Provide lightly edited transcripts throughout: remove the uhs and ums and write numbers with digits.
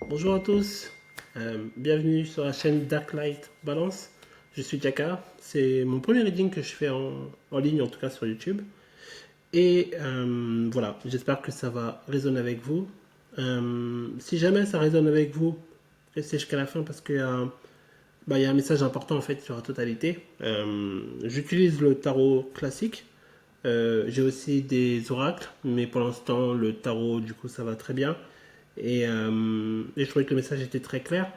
Bonjour à tous, bienvenue sur la chaîne Darklight Balance. Je suis Jaka, c'est mon premier reading que je fais en ligne, en tout cas sur YouTube. Et voilà, j'espère que ça va résonner avec vous. Si jamais ça résonne avec vous, restez jusqu'à la fin parce qu'il y a un message important en fait sur la totalité. J'utilise le tarot classique. J'ai aussi des oracles, mais pour l'instant le tarot du coup ça va très bien. Et je trouvais que le message était très clair.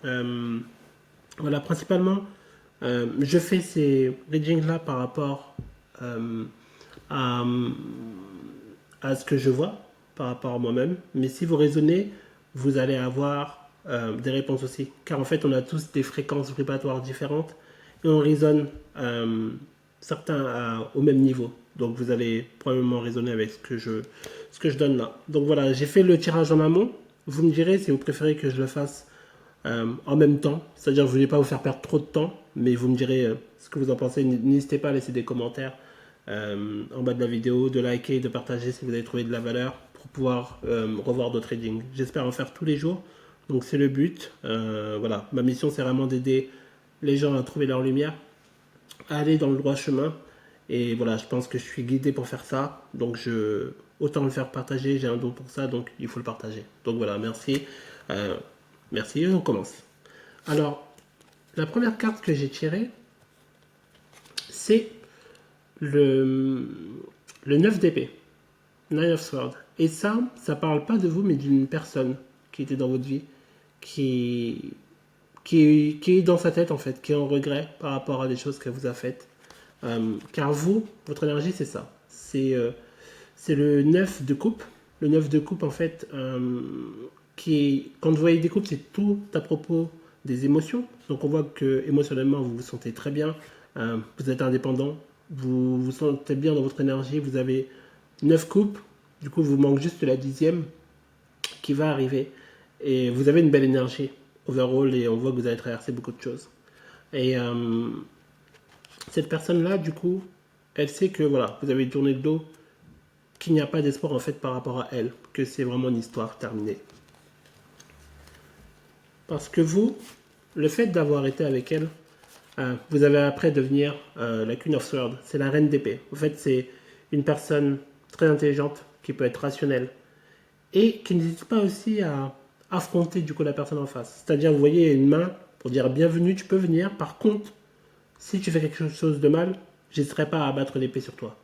Euh, voilà, principalement, je fais ces readings-là par rapport euh, à, à ce que je vois, par rapport à moi-même. Mais si vous raisonnez, vous allez avoir des réponses aussi. Car en fait, on a tous des fréquences vibratoires différentes et on raisonne certains au même niveau. Donc vous allez probablement raisonner avec ce que je donne là. Donc voilà, j'ai fait le tirage en amont. Vous me direz si vous préférez que je le fasse en même temps. C'est-à-dire que je ne voulais pas vous faire perdre trop de temps, mais vous me direz ce que vous en pensez. N'hésitez pas à laisser des commentaires en bas de la vidéo, de liker, de partager si vous avez trouvé de la valeur pour pouvoir revoir d'autres readings. J'espère en faire tous les jours. Donc c'est le but. Voilà, ma mission c'est vraiment d'aider les gens à trouver leur lumière, à aller dans le droit chemin. Et voilà, je pense que je suis guidé pour faire ça. Donc autant le faire partager. J'ai un don pour ça, donc il faut le partager. Donc voilà, merci. Euh, Merci, on commence. Alors, la première carte que j'ai tirée, c'est le, le 9 d'épée, Nine of Swords. Et ça parle pas de vous, mais d'une personne qui était dans votre vie, qui, qui est dans sa tête en fait, qui est en regret par rapport à des choses qu'elle vous a faites. Car vous, votre énergie, c'est ça. C'est le 9 de coupe. Le 9 de coupe, en fait, quand vous voyez des coupes, c'est tout à propos des émotions. Donc on voit que émotionnellement, vous vous sentez très bien, vous êtes indépendant, vous vous sentez bien dans votre énergie, vous avez 9 coupes, du coup, vous manque juste la 10e qui va arriver. Et vous avez une belle énergie overall et on voit que vous avez traversé beaucoup de choses. Et cette personne-là, du coup, elle sait que voilà, vous avez tourné le dos, qu'il n'y a pas d'espoir en fait par rapport à elle, que c'est vraiment une histoire terminée. Parce que vous, le fait d'avoir été avec elle, vous avez après devenir la Queen of Swords, c'est la reine d'épée. En fait, c'est une personne très intelligente qui peut être rationnelle et qui n'hésite pas aussi à affronter du coup la personne en face. C'est-à-dire, vous voyez une main pour dire bienvenue, tu peux venir. Par contre, si tu fais quelque chose de mal, j'hésiterai pas à abattre l'épée sur toi.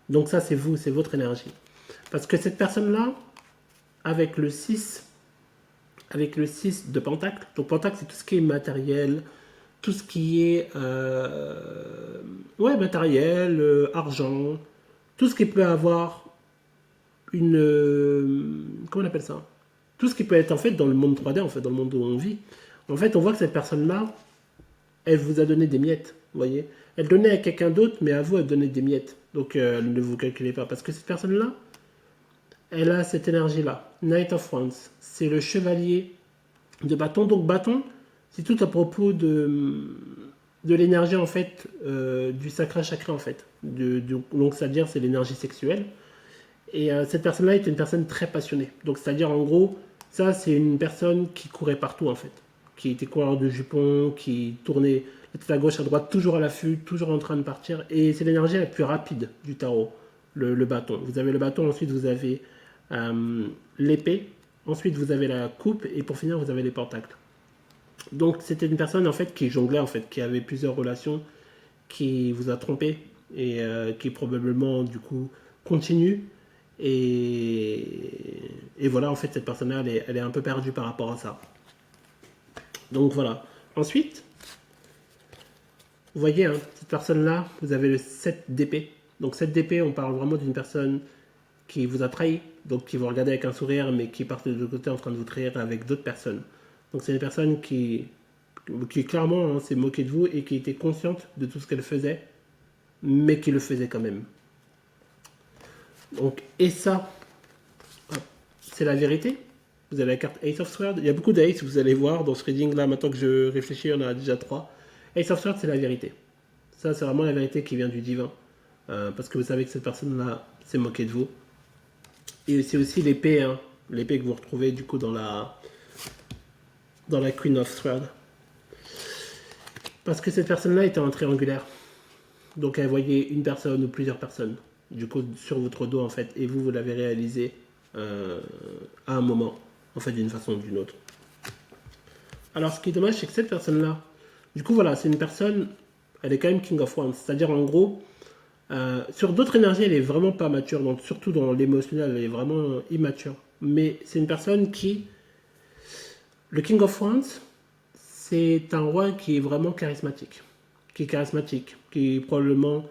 Donc ça, c'est vous, c'est votre énergie. Parce que cette personne-là, avec le 6 avec le 6 de Pentacle. Donc Pentacle, c'est tout ce qui est matériel, tout ce qui est ouais, matériel, argent, tout ce qui peut avoir une... comment on appelle ça? Tout ce qui peut être en fait dans le monde 3D, en fait, dans le monde où on vit. En fait, on voit que cette personne-là, elle vous a donné des miettes, vous voyez. Elle donnait à quelqu'un d'autre, mais à vous, elle donnait des miettes. Donc ne vous calculez pas. Parce que cette personne-là, elle a cette énergie-là. Knight of Wands. C'est le chevalier de bâton. Donc bâton, c'est tout à propos de l'énergie en fait du sacré chakra en fait. Donc c'est-à-dire c'est l'énergie sexuelle. Et cette personne-là est une personne très passionnée. Donc c'est-à-dire en gros, ça c'est une personne qui courait partout en fait. Qui était coureur de jupons, qui tournait la tête à gauche, à droite, toujours à l'affût, toujours en train de partir. Et c'est l'énergie la plus rapide du tarot, le bâton. Vous avez le bâton, ensuite vous avez l'épée, ensuite vous avez la coupe, et pour finir vous avez les pentacles. Donc c'était une personne en fait qui jonglait en fait, qui avait plusieurs relations, qui vous a trompé et qui probablement du coup continue. Et voilà en fait cette personne-là elle est un peu perdue par rapport à ça. Donc voilà. Ensuite, vous voyez hein, cette personne-là, vous avez le 7 d'épée. Donc 7 d'épée, on parle vraiment d'une personne qui vous a trahi, donc qui vous regardait avec un sourire, mais qui part de l'autre côté en train de vous trahir avec d'autres personnes. Donc c'est une personne qui clairement hein, s'est moquée de vous et qui était consciente de tout ce qu'elle faisait, mais qui le faisait quand même. Donc, et ça, c'est la vérité. Vous avez la carte Ace of Swords. Il y a beaucoup d'Ace, vous allez voir dans ce reading là, maintenant que je réfléchis, on en a déjà 3. Ace of Swords, c'est la vérité. Ça, c'est vraiment la vérité qui vient du divin. Parce que vous savez que cette personne-là s'est moquée de vous. Et c'est aussi l'épée, hein, l'épée que vous retrouvez du coup dans la, dans la Queen of Swords. Parce que cette personne-là était en triangulaire. Donc elle voyait une personne ou plusieurs personnes, du coup, sur votre dos, en fait. Et vous, vous l'avez réalisé à un moment, en fait, d'une façon ou d'une autre. Alors, ce qui est dommage, c'est que cette personne-là, du coup, voilà, c'est une personne, elle est quand même King of Wands. C'est-à-dire, en gros, sur d'autres énergies, elle est vraiment pas mature. Donc, surtout dans l'émotionnel, elle est vraiment immature. Mais c'est une personne qui, le King of Wands, c'est un roi qui est vraiment charismatique. Qui est probablement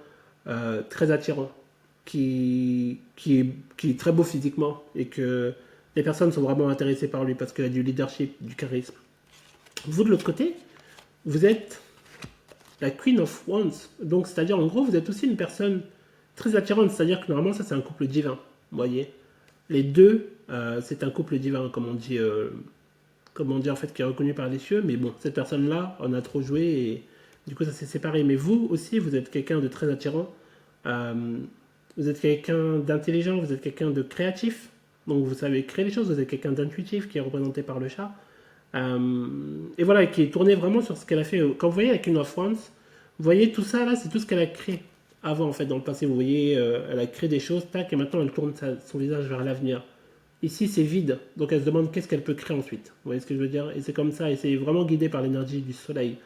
très attirant, qui est très beau physiquement et que les personnes sont vraiment intéressées par lui parce qu'il a du leadership, du charisme. Vous, de l'autre côté, vous êtes la Queen of Wands. Donc, c'est-à-dire, en gros, vous êtes aussi une personne très attirante. C'est-à-dire que normalement, ça, c'est un couple divin. Vous voyez, les deux, c'est un couple divin, comme on dit en fait, qui est reconnu par les cieux. Mais bon, cette personne-là, on a trop joué et du coup, ça s'est séparé. Mais vous aussi, vous êtes quelqu'un de très attirant. Euh, vous êtes quelqu'un d'intelligent, vous êtes quelqu'un de créatif. Donc, vous savez créer les choses. Vous êtes quelqu'un d'intuitif qui est représenté par le chat. Et voilà, qui est tournée vraiment sur ce qu'elle a fait. Quand vous voyez avec une of Wands, vous voyez tout ça là, c'est tout ce qu'elle a créé avant en fait dans le passé. Vous voyez, elle a créé des choses, tac, et maintenant elle tourne son visage vers l'avenir. Ici c'est vide, donc elle se demande qu'est-ce qu'elle peut créer ensuite. Vous voyez ce que je veux dire? Et c'est comme ça, et c'est vraiment guidé par l'énergie du soleil.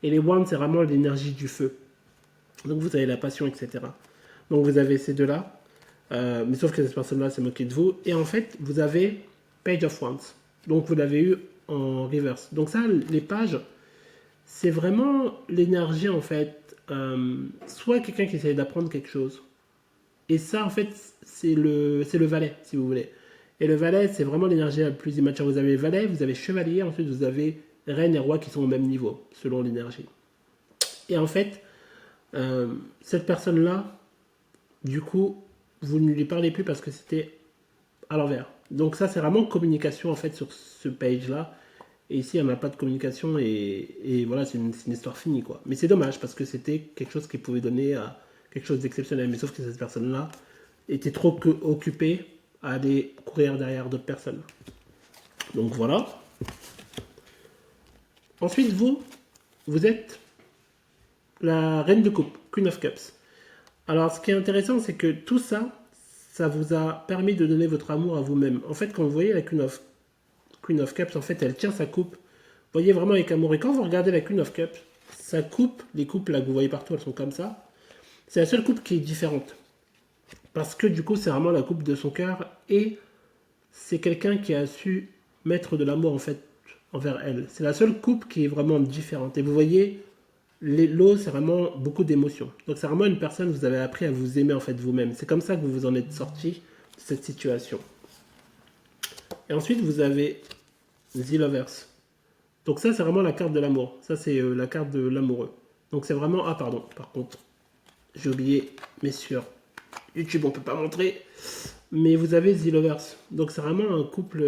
Et les Wands, c'est vraiment l'énergie du feu. Donc vous avez la passion, etc. Donc vous avez ces deux-là. Mais sauf que cette personne-là s'est moquée de vous. Et en fait, vous avez Page of Wands. Donc vous l'avez eu en reverse. Donc ça, les pages, c'est vraiment l'énergie en fait. Soit quelqu'un qui essaie d'apprendre quelque chose. Et ça, en fait, c'est le valet, si vous voulez. Et le valet, c'est vraiment l'énergie la plus immature. Vous avez valet, vous avez chevalier, ensuite vous avez reine et roi qui sont au même niveau, selon l'énergie. Et en fait, cette personne-là, du coup, vous ne lui parlez plus parce que c'était à l'envers. Donc ça, c'est vraiment communication en fait sur ce page-là. Et ici, il n'y a pas de communication et voilà, c'est une histoire finie quoi. Mais c'est dommage parce que c'était quelque chose qui pouvait donner à quelque chose d'exceptionnel. Mais sauf que cette personne-là était trop occupée à aller courir derrière d'autres personnes. Donc voilà. Ensuite, vous êtes la reine de coupe, Queen of Cups. Alors, ce qui est intéressant, c'est que tout ça, ça vous a permis de donner votre amour à vous-même. En fait, quand vous voyez la Queen of Cups, en fait, elle tient sa coupe. Vous voyez vraiment avec amour. Et quand vous regardez la Queen of Cups, sa coupe, les coupes là que vous voyez partout, elles sont comme ça. C'est la seule coupe qui est différente. Parce que du coup, c'est vraiment la coupe de son cœur. Et c'est quelqu'un qui a su mettre de l'amour en fait envers elle. C'est la seule coupe qui est vraiment différente. Et vous voyez, l'eau, c'est vraiment beaucoup d'émotions. Donc c'est vraiment une personne, vous avez appris à vous aimer en fait vous-même. C'est comme ça que vous vous en êtes sorti de cette situation. Et ensuite, vous avez The Lovers. Donc ça, c'est vraiment la carte de l'amour. Ça, c'est la carte de l'amoureux. Donc c'est vraiment... Ah, pardon, par contre, j'ai oublié, mais sur YouTube, on peut pas montrer. Mais vous avez The Lovers. Donc c'est vraiment un couple...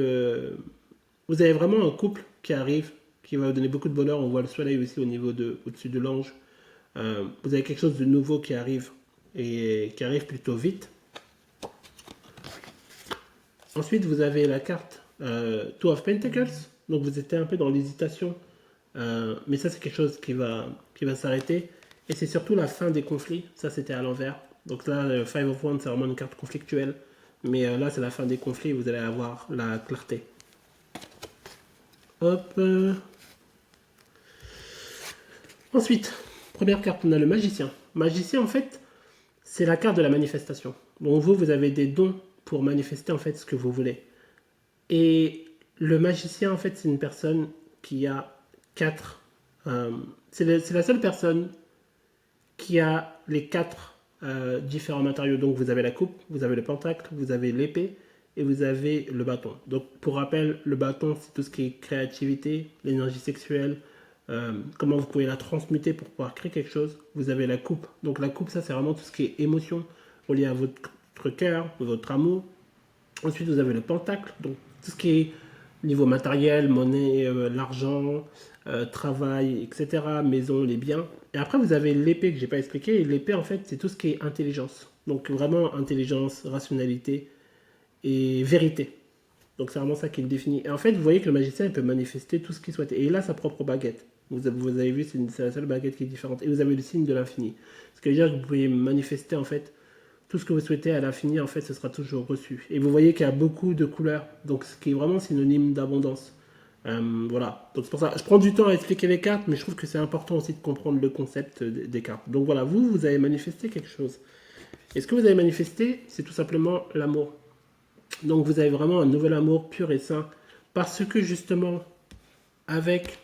vous avez vraiment un couple qui arrive, qui va vous donner beaucoup de bonheur. On voit le soleil aussi au-dessus de l'ange. Vous avez quelque chose de nouveau qui arrive et qui arrive plutôt vite. Ensuite, vous avez la carte Two of Pentacles. Donc vous étiez un peu dans l'hésitation. Mais ça, c'est quelque chose qui va s'arrêter. Et c'est surtout la fin des conflits. Ça, c'était à l'envers. Donc là, Five of Wands, c'est vraiment une carte conflictuelle. Mais là, c'est la fin des conflits. Vous allez avoir la clarté. Hop. Ensuite, première carte, on a le magicien. Magicien, en fait, c'est la carte de la manifestation. Donc vous avez des dons pour manifester en fait ce que vous voulez. Et le magicien, en fait, c'est une personne qui a quatre... c'est la seule personne qui a les quatre différents matériaux. Donc vous avez la coupe, vous avez le pentacle, vous avez l'épée et vous avez le bâton. Donc pour rappel, le bâton, c'est tout ce qui est créativité, l'énergie sexuelle, comment vous pouvez la transmuter pour pouvoir créer quelque chose. Vous avez la coupe. Donc la coupe, ça c'est vraiment tout ce qui est émotion relié à votre cœur, votre amour. Ensuite, vous avez le pentacle, donc tout ce qui est niveau matériel, monnaie, l'argent, travail, etc., maison, les biens. Et après, vous avez l'épée que j'ai pas expliqué. Et l'épée, en fait, c'est tout ce qui est intelligence. Donc vraiment intelligence, rationalité et vérité. Donc c'est vraiment ça qui le définit. Et en fait, vous voyez que le magicien, il peut manifester tout ce qu'il souhaite. Et il a sa propre baguette. Vous avez vu, c'est la seule baguette qui est différente. Et vous avez le signe de l'infini. Ce qui veut dire que vous pouvez manifester en fait tout ce que vous souhaitez à l'infini, en fait, ce sera toujours reçu. Et vous voyez qu'il y a beaucoup de couleurs, donc ce qui est vraiment synonyme d'abondance. Voilà, donc c'est pour ça. Je prends du temps à expliquer les cartes, mais je trouve que c'est important aussi de comprendre le concept des cartes. Donc voilà, vous avez manifesté quelque chose. Et ce que vous avez manifesté, c'est tout simplement l'amour. Donc vous avez vraiment un nouvel amour pur et sain, parce que justement, avec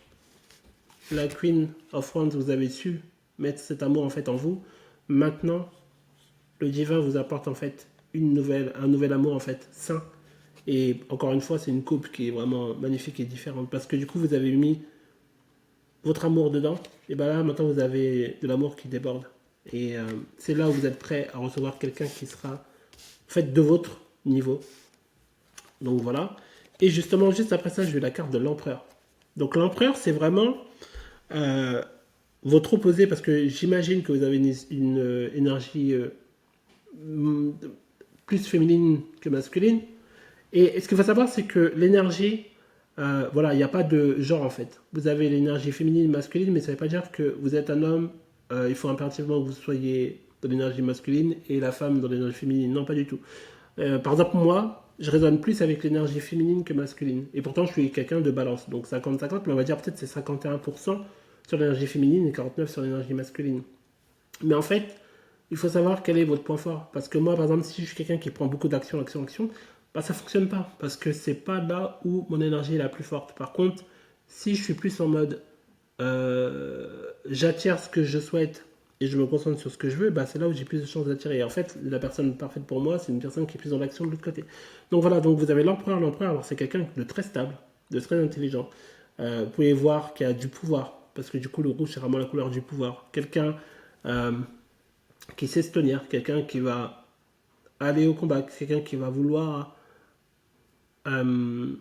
la Queen of Wands, vous avez su mettre cet amour en fait en vous. Maintenant, le divin vous apporte en fait un nouvel amour en fait sain. Et encore une fois, c'est une coupe qui est vraiment magnifique et différente parce que du coup, vous avez mis votre amour dedans. Et bien là, maintenant, vous avez de l'amour qui déborde. Et c'est là où vous êtes prêt à recevoir quelqu'un qui sera en fait de votre niveau. Donc voilà. Et justement, juste après ça, j'ai eu la carte de l'empereur. Donc l'empereur, c'est vraiment votre opposé parce que j'imagine que vous avez une énergie plus féminine que masculine. Et ce qu'il faut savoir, c'est que l'énergie, voilà, il n'y a pas de genre en fait. Vous avez l'énergie féminine et masculine, mais ça ne veut pas dire que vous êtes un homme, il faut impérativement que vous soyez dans l'énergie masculine et la femme dans l'énergie féminine. Non, pas du tout. Par exemple, moi, je résonne plus avec l'énergie féminine que masculine. Et pourtant, je suis quelqu'un de balance. Donc 50-50, mais on va dire peut-être c'est 51% sur l'énergie féminine et 49% sur l'énergie masculine. Mais en fait, il faut savoir quel est votre point fort. Parce que moi, par exemple, si je suis quelqu'un qui prend beaucoup d'action, action, action, bah, ça fonctionne pas. Parce que c'est pas là où mon énergie est la plus forte. Par contre, si je suis plus en mode j'attire ce que je souhaite et je me concentre sur ce que je veux, bah, c'est là où j'ai plus de chances d'attirer. Et en fait, la personne parfaite pour moi, c'est une personne qui est plus dans l'action de l'autre côté. Donc voilà, donc vous avez l'empereur. L'empereur, alors c'est quelqu'un de très stable, de très intelligent. Vous pouvez voir qu'il a du pouvoir. Parce que du coup, le rouge, c'est vraiment la couleur du pouvoir. Quelqu'un euh, qui sait se tenir, quelqu'un qui va aller au combat, quelqu'un qui va vouloir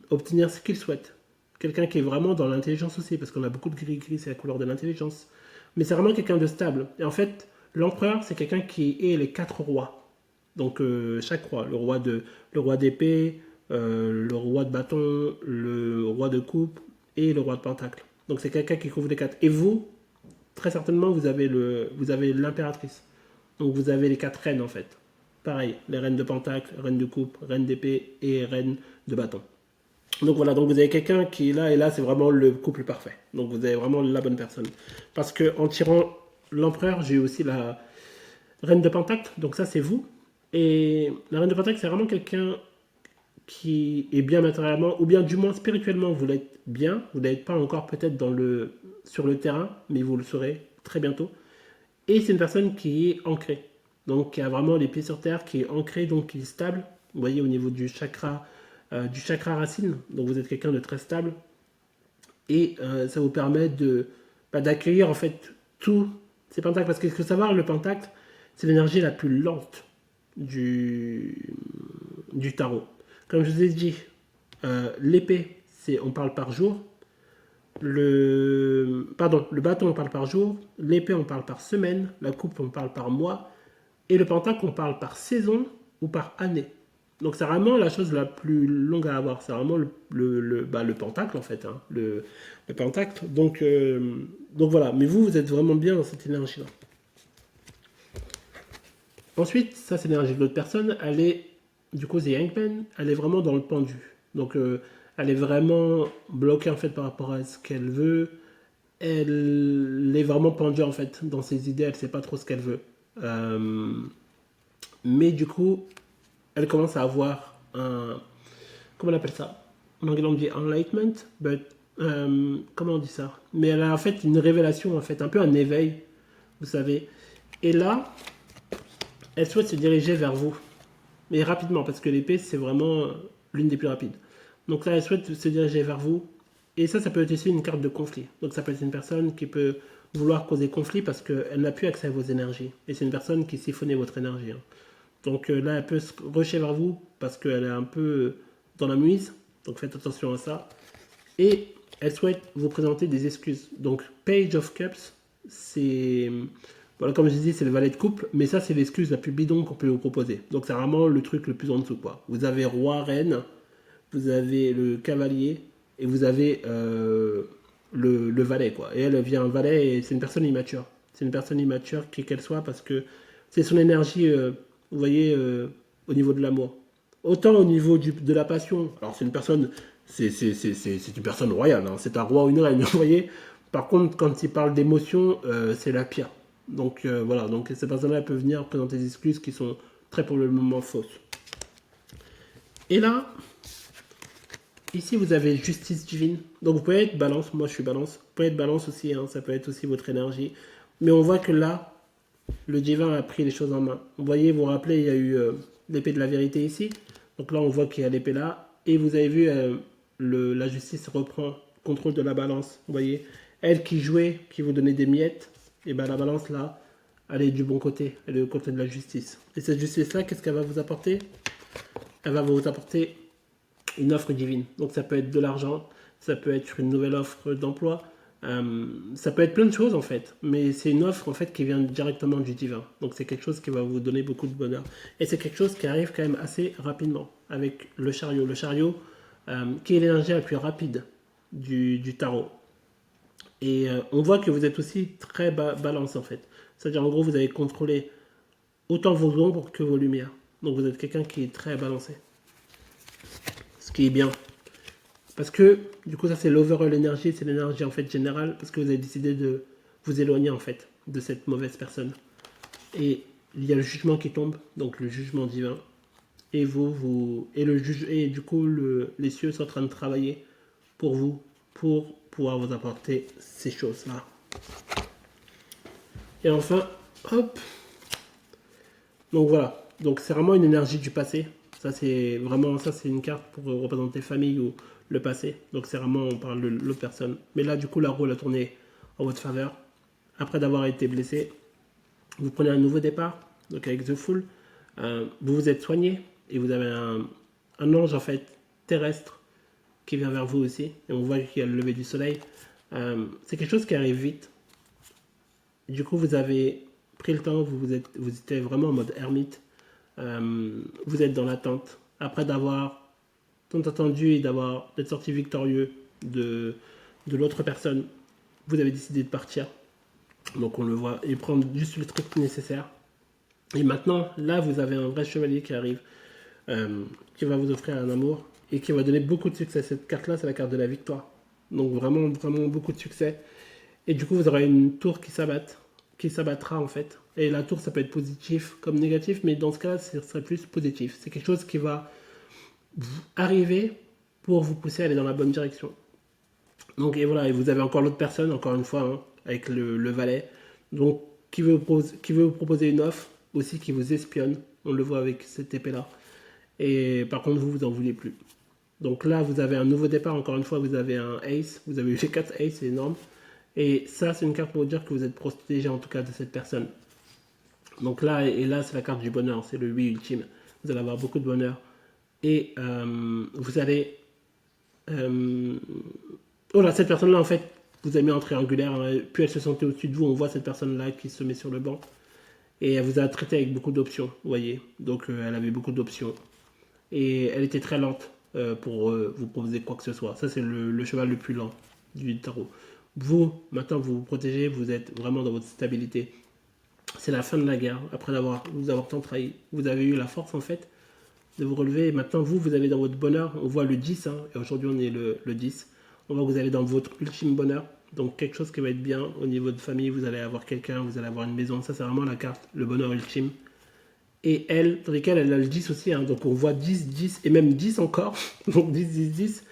obtenir ce qu'il souhaite. Quelqu'un qui est vraiment dans l'intelligence aussi, parce qu'on a beaucoup de gris-gris, c'est la couleur de l'intelligence. Mais c'est vraiment quelqu'un de stable. Et en fait, l'empereur, c'est quelqu'un qui est les quatre rois. Donc chaque roi, le roi d'épée, le roi de bâton, le roi de coupe et le roi de pentacle. Donc c'est quelqu'un qui couvre les quatre. Et vous, très certainement, vous avez l'impératrice. Donc vous avez les quatre reines en fait. Pareil, les reines de pentacle, reine de coupe, reine d'épée et reine de bâton. Donc voilà, donc vous avez quelqu'un qui est là, et là c'est vraiment le couple parfait. Donc vous avez vraiment la bonne personne. Parce que en tirant l'empereur, j'ai eu aussi la reine de pentacle, donc ça c'est vous. Et la reine de pentacle, c'est vraiment quelqu'un qui est bien matériellement, ou bien du moins spirituellement, vous l'êtes bien. Vous n'êtes pas encore peut-être sur le terrain, mais vous le serez très bientôt. Et c'est une personne qui est ancrée. Donc qui a vraiment les pieds sur terre, qui est ancré, donc qui est stable. Vous voyez au niveau du chakra racine. Donc vous êtes quelqu'un de très stable. Et ça vous permet d'accueillir en fait tous ces pentacles. Parce qu'il faut savoir, le pentacle, c'est l'énergie la plus lente du tarot. Comme je vous ai dit, l'épée, on parle par jour. Le bâton, on parle par jour. L'épée, on parle par semaine. La coupe, on parle par mois. Et le pentacle, on parle par saison ou par année. Donc c'est vraiment la chose la plus longue à avoir. C'est vraiment le pentacle en fait. Hein, le pentacle. Donc voilà. Mais vous êtes vraiment bien dans cette énergie-là. Ensuite, ça c'est l'énergie de l'autre personne. Elle est, du coup, The Hangman, elle est vraiment dans le pendu. Donc elle est vraiment bloquée en fait par rapport à ce qu'elle veut. Elle est vraiment pendue en fait dans ses idées. Elle sait pas trop ce qu'elle veut. Mais du coup, elle commence à avoir comment on appelle ça? En anglais on dit enlightenment, but comment on dit ça? Mais elle a en fait une révélation, en fait, un peu un éveil, vous savez. Et là, elle souhaite se diriger vers vous, mais rapidement, parce que l'épée c'est vraiment l'une des plus rapides. Donc là, elle souhaite se diriger vers vous, et ça peut être aussi une carte de conflit. Donc ça peut être une personne qui peut vouloir causer conflit parce qu'elle n'a plus accès à vos énergies, et c'est une personne qui siphonne votre énergie. Hein. Donc là, elle peut se rusher vers vous parce qu'elle est un peu dans la muise. Donc faites attention à ça. Et elle souhaite vous présenter des excuses. Donc Page of Cups, c'est... Voilà, comme je disais, c'est le valet de couple. Mais ça, c'est l'excuse la plus bidon qu'on peut vous proposer. Donc c'est vraiment le truc le plus en dessous, quoi. Vous avez roi, reine. vous avez le cavalier et vous avez le valet, quoi. Et elle vient un valet et c'est une personne immature. C'est une personne immature, qui qu'elle soit, parce que c'est son énergie, vous voyez, au niveau de l'amour. Autant au niveau de la passion. Alors c'est une personne, c'est une personne royale, hein. C'est un roi ou une reine, vous voyez. Par contre, quand il parle d'émotion, c'est la pire. Donc voilà, donc ces personnes-là peuvent venir présenter des excuses qui sont très pour le moment fausses. Et là, ici vous avez justice divine. Donc vous pouvez être balance, moi je suis balance. Vous pouvez être balance aussi, hein, ça peut être aussi votre énergie. Mais on voit que là, le divin a pris les choses en main. Vous voyez, vous vous rappelez, il y a eu l'épée de la vérité ici. Donc là, on voit qu'il y a l'épée là. Et vous avez vu, la justice reprend contrôle de la balance. Vous voyez, elle qui jouait, qui vous donnait des miettes, et bien la balance là, elle est du bon côté. Elle est du côté de la justice. Et cette justice-là, qu'est-ce qu'elle va vous apporter? Elle va vous apporter une offre divine. Donc ça peut être de l'argent, ça peut être une nouvelle offre d'emploi, ça peut être plein de choses en fait, mais c'est une offre en fait qui vient directement du divin. Donc c'est quelque chose qui va vous donner beaucoup de bonheur. Et c'est quelque chose qui arrive quand même assez rapidement avec le chariot. Le chariot, qui est l'énergie la plus rapide du tarot. Et on voit que vous êtes aussi très balance en fait. C'est-à-dire en gros vous avez contrôlé autant vos ombres que vos lumières. Donc vous êtes quelqu'un qui est très balancé. Ce qui est bien. Parce que, du coup, ça c'est l'overall énergie, c'est l'énergie en fait générale, parce que vous avez décidé de vous éloigner en fait de cette mauvaise personne. Et il y a le jugement qui tombe, donc le jugement divin. Et et du coup, les cieux sont en train de travailler pour vous, pour pouvoir vous apporter ces choses-là. Et enfin, hop. Donc voilà. Donc c'est vraiment une énergie du passé. Ça c'est une carte pour représenter famille ou le passé. Donc c'est vraiment, on parle de l'autre personne. Mais là du coup la roue a tourné en votre faveur. Après d'avoir été blessé, vous prenez un nouveau départ. Donc avec The Fool, vous vous êtes soigné et vous avez un ange en fait terrestre qui vient vers vous aussi. Et on voit qu'il y a le lever du soleil. C'est quelque chose qui arrive vite. Du coup vous avez pris le temps, vous étiez vraiment en mode ermite. Vous êtes dans l'attente. Après d'avoir tant attendu et d'être sorti victorieux de l'autre personne, vous avez décidé de partir. Donc on le voit, et prendre juste le truc nécessaire. Et maintenant, là, vous avez un vrai chevalier qui arrive, qui va vous offrir un amour et qui va donner beaucoup de succès. Cette carte-là, c'est la carte de la victoire. Donc vraiment, vraiment beaucoup de succès. Et du coup, vous aurez une tour qui s'abattra en fait. Et la tour, ça peut être positif comme négatif, mais dans ce cas-là, ce serait plus positif. C'est quelque chose qui va arriver pour vous pousser à aller dans la bonne direction. Donc, et voilà, et vous avez encore l'autre personne, encore une fois, hein, avec le valet, donc qui veut vous proposer une offre, aussi qui vous espionne. On le voit avec cette épée-là. Et par contre, vous en voulez plus. Donc là, vous avez un nouveau départ. Encore une fois, vous avez un ace. Vous avez eu les 4 aces, c'est énorme. Et ça, c'est une carte pour vous dire que vous êtes protégé en tout cas de cette personne. Donc là, et là, c'est la carte du bonheur. C'est le 8 ultime. Vous allez avoir beaucoup de bonheur. Et vous allez... oh là, cette personne-là, en fait, vous avez mis en triangulaire. Hein, puis elle se sentait au-dessus de vous. On voit cette personne-là qui se met sur le banc. Et elle vous a traité avec beaucoup d'options, vous voyez. Donc elle avait beaucoup d'options. Et elle était très lente pour vous proposer quoi que ce soit. Ça, c'est le cheval le plus lent du tarot. Vous, maintenant, vous vous protégez, vous êtes vraiment dans votre stabilité. C'est la fin de la guerre, après vous avoir tant trahi. Vous avez eu la force, en fait, de vous relever. Et maintenant, vous avez dans votre bonheur, on voit le 10, hein, et aujourd'hui, on est le 10. On voit que vous allez dans votre ultime bonheur. Donc, quelque chose qui va être bien au niveau de famille. Vous allez avoir quelqu'un, vous allez avoir une maison. Ça, c'est vraiment la carte, le bonheur ultime. Et elle, dans lesquelles elle a le 10 aussi, hein, donc on voit 10, 10 et même 10 encore, donc 10, 10, 10.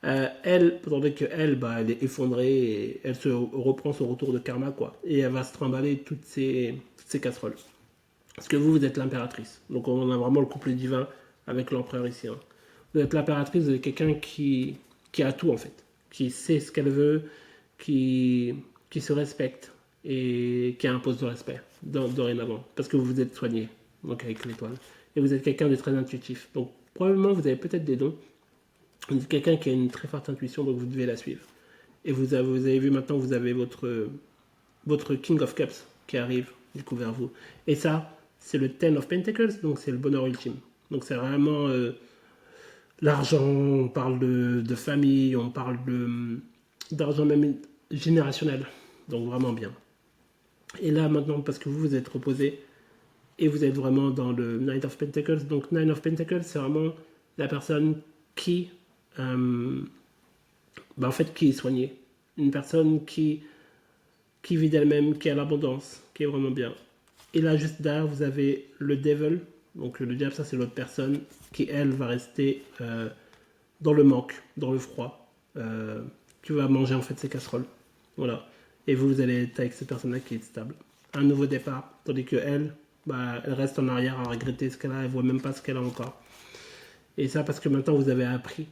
Elle, tandis qu'elle, bah, elle est effondrée et elle se reprend son retour de karma, quoi. Et elle va se trimballer toutes ces casseroles. Parce que vous êtes l'impératrice. Donc on a vraiment le couple divin avec l'empereur ici. Hein. Vous êtes l'impératrice, vous êtes quelqu'un qui a tout en fait. Qui sait ce qu'elle veut, qui se respecte et qui impose le respect dorénavant. Parce que vous vous êtes soigné, donc avec l'étoile. Et vous êtes quelqu'un de très intuitif. Donc probablement vous avez peut-être des dons. Vous êtes quelqu'un qui a une très forte intuition, donc vous devez la suivre. Et vous avez vu maintenant, vous avez votre King of Cups qui arrive du coup vers vous. Et ça, c'est le Ten of Pentacles, donc c'est le bonheur ultime. Donc c'est vraiment l'argent, on parle de famille, on parle d'argent même générationnel. Donc vraiment bien. Et là maintenant, parce que vous êtes reposé et vous êtes vraiment dans le Knight of Pentacles. Donc Knight of Pentacles, c'est vraiment la personne qui, en fait, qui est soignée. Une personne qui vit d'elle-même, qui a l'abondance, qui est vraiment bien. Et là, juste derrière, vous avez le Devil. Donc le diable, ça c'est l'autre personne qui, elle, va rester dans le manque, dans le froid. Tu vas manger en fait ses casseroles. Voilà. Et vous allez être avec cette personne-là qui est stable. Un nouveau départ. Tandis que elle, elle reste en arrière à regretter ce qu'elle a. Elle voit même pas ce qu'elle a encore. Et ça parce que maintenant vous avez appris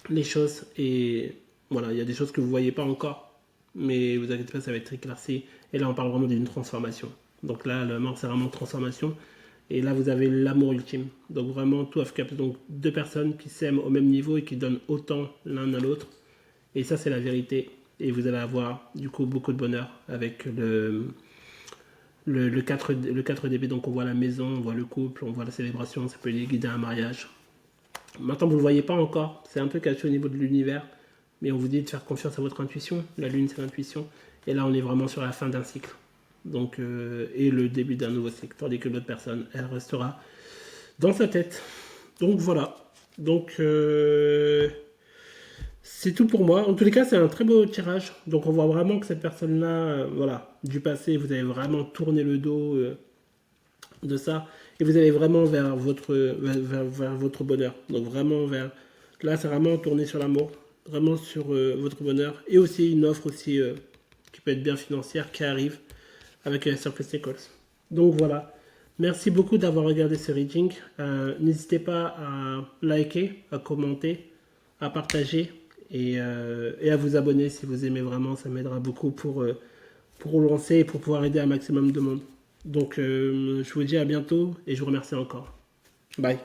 les choses. Et voilà, il y a des choses que vous voyez pas encore. Mais vous inquiétez pas, ça va être éclairci. Et là, on parle vraiment d'une transformation. Donc là, le mort, c'est vraiment transformation. Et là, vous avez l'amour ultime. Donc vraiment, two of cups. Donc deux personnes qui s'aiment au même niveau et qui donnent autant l'un à l'autre. Et ça, c'est la vérité. Et vous allez avoir du coup beaucoup de bonheur avec le 4 DB. Donc on voit la maison, on voit le couple, on voit la célébration. Ça peut guider à un mariage. Maintenant, vous ne le voyez pas encore. C'est un peu caché au niveau de l'univers. Mais on vous dit de faire confiance à votre intuition. La lune, c'est l'intuition. Et là, on est vraiment sur la fin d'un cycle. Donc, et le début d'un nouveau cycle. Tandis que l'autre personne, elle restera dans sa tête. Donc voilà. Donc c'est tout pour moi. En tous les cas, c'est un très beau tirage. Donc on voit vraiment que cette personne-là, voilà, du passé, vous avez vraiment tourné le dos de ça. Et vous allez vraiment vers votre bonheur. Donc vraiment vers... Là, c'est vraiment tourné sur l'amour. Vraiment sur votre bonheur. Et aussi une offre aussi qui peut être bien financière qui arrive avec Surface Nichols. Donc voilà. Merci beaucoup d'avoir regardé ce reading. N'hésitez pas à liker, à commenter, à partager et à vous abonner si vous aimez vraiment. Ça m'aidera beaucoup pour lancer et pour pouvoir aider un maximum de monde. Donc je vous dis à bientôt et je vous remercie encore. Bye.